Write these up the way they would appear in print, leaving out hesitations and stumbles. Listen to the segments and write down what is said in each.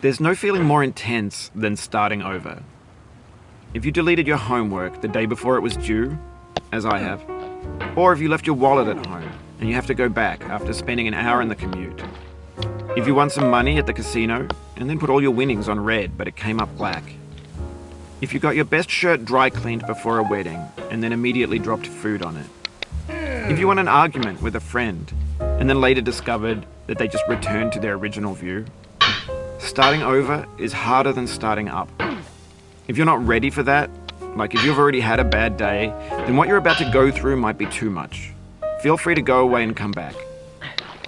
There's no feeling more intense than starting over. If you deleted your homework the day before it was due, as I have, or if you left your wallet at home and you have to go back after spending an hour in the commute. If you won some money at the casino and then put all your winnings on red but it came up black. If you got your best shirt dry cleaned before a wedding and then immediately dropped food on it. If you won an argument with a friend and then later discovered that they just returned to their original view. Starting over is harder than starting up. If you're not ready for that, like if you've already had a bad day, then what you're about to go through might be too much. Feel free to go away and come back.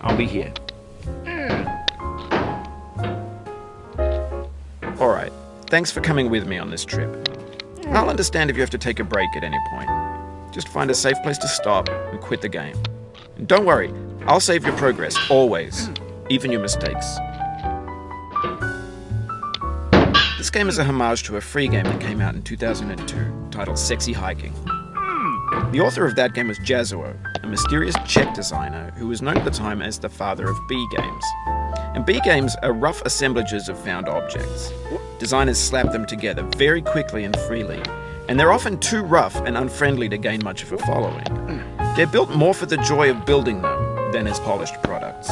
I'll be here. Alright, thanks for coming with me on this trip. I'll understand if you have to take a break at any point. Just find a safe place to stop and quit the game. And don't worry, I'll save your progress, always, even your mistakes. This game is a homage to a free game that came out in 2002, titled Sexy Hiking. The author of that game was Jazuo, a mysterious Czech designer who was known at the time as the father of B games. And B games are rough assemblages of found objects. Designers slap them together very quickly and freely, and they're often too rough and unfriendly to gain much of a following. They're built more for the joy of building them than as polished products.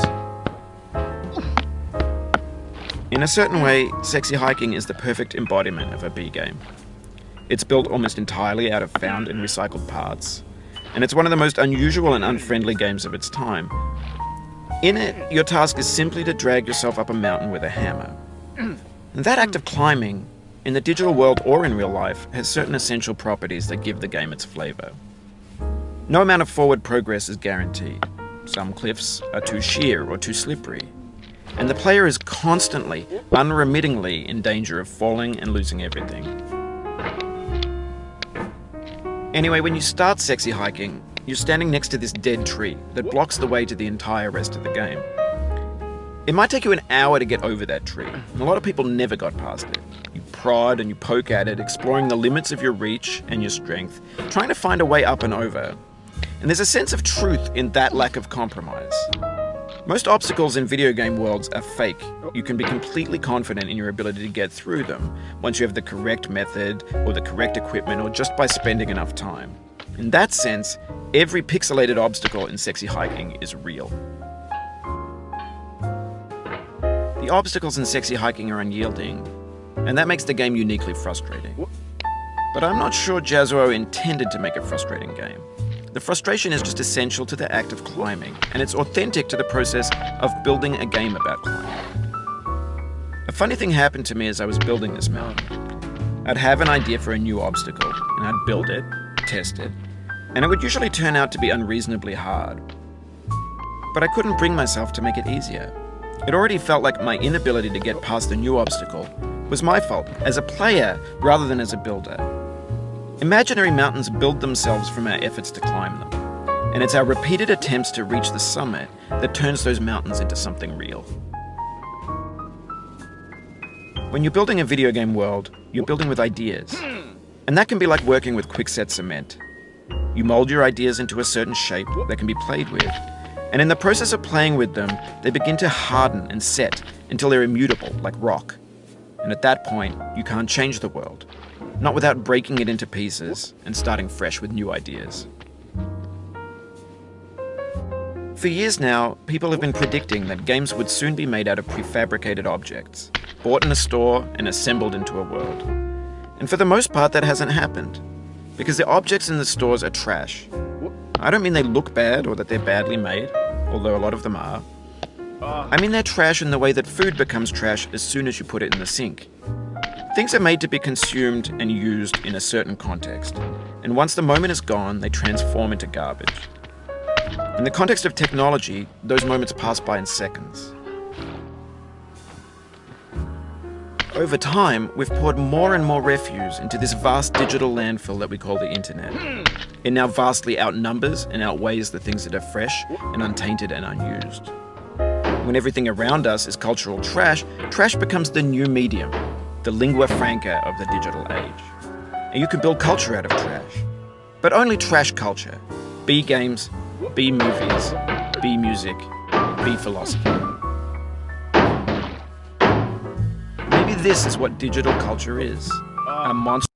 In a certain way, Sexy Hiking is the perfect embodiment of a B game. It's built almost entirely out of found and recycled parts, and it's one of the most unusual and unfriendly games of its time. In it, your task is simply to drag yourself up a mountain with a hammer. And that act of climbing, in the digital world or in real life, has certain essential properties that give the game its flavor. No amount of forward progress is guaranteed. Some cliffs are too sheer or too slippery. And the player is constantly, unremittingly in danger of falling and losing everything. Anyway, when you start Sexy Hiking, you're standing next to this dead tree that blocks the way to the entire rest of the game. It might take you an hour to get over that tree, and a lot of people never got past it. You prod and you poke at it, exploring the limits of your reach and your strength, trying to find a way up and over. And there's a sense of truth in that lack of compromise. Most obstacles in video game worlds are fake. You can be completely confident in your ability to get through them once you have the correct method or the correct equipment or just by spending enough time. In that sense, every pixelated obstacle in Sexy Hiking is real. The obstacles in Sexy Hiking are unyielding, and that makes the game uniquely frustrating. But I'm not sure Jazuo intended to make a frustrating game. The frustration is just essential to the act of climbing, and it's authentic to the process of building a game about climbing. A funny thing happened to me as I was building this mountain. I'd have an idea for a new obstacle, and I'd build it, test it, and it would usually turn out to be unreasonably hard. But I couldn't bring myself to make it easier. It already felt like my inability to get past the new obstacle was my fault, as a player rather than as a builder. Imaginary mountains build themselves from our efforts to climb them, and it's our repeated attempts to reach the summit that turns those mountains into something real. When you're building a video game world, you're building with ideas, and that can be like working with quickset cement. You mold your ideas into a certain shape that can be played with, and in the process of playing with them, they begin to harden and set until they're immutable, like rock. And at that point, you can't change the world. Not without breaking it into pieces and starting fresh with new ideas. For years now, people have been predicting that games would soon be made out of prefabricated objects, bought in a store and assembled into a world. And for the most part, that hasn't happened, because the objects in the stores are trash. I don't mean they look bad or that they're badly made, although a lot of them are. I mean they're trash in the way that food becomes trash as soon as you put it in the sink. Things are made to be consumed and used in a certain context, and once the moment is gone, they transform into garbage. In the context of technology, those moments pass by in seconds. Over time, we've poured more and more refuse into this vast digital landfill that we call the internet. It now vastly outnumbers and outweighs the things that are fresh and untainted and unused. When everything around us is cultural trash, trash becomes the new medium, the lingua franca of the digital age. And you can build culture out of trash. But only trash culture. B games, B movies, B music, B philosophy. This is what digital culture is. A monster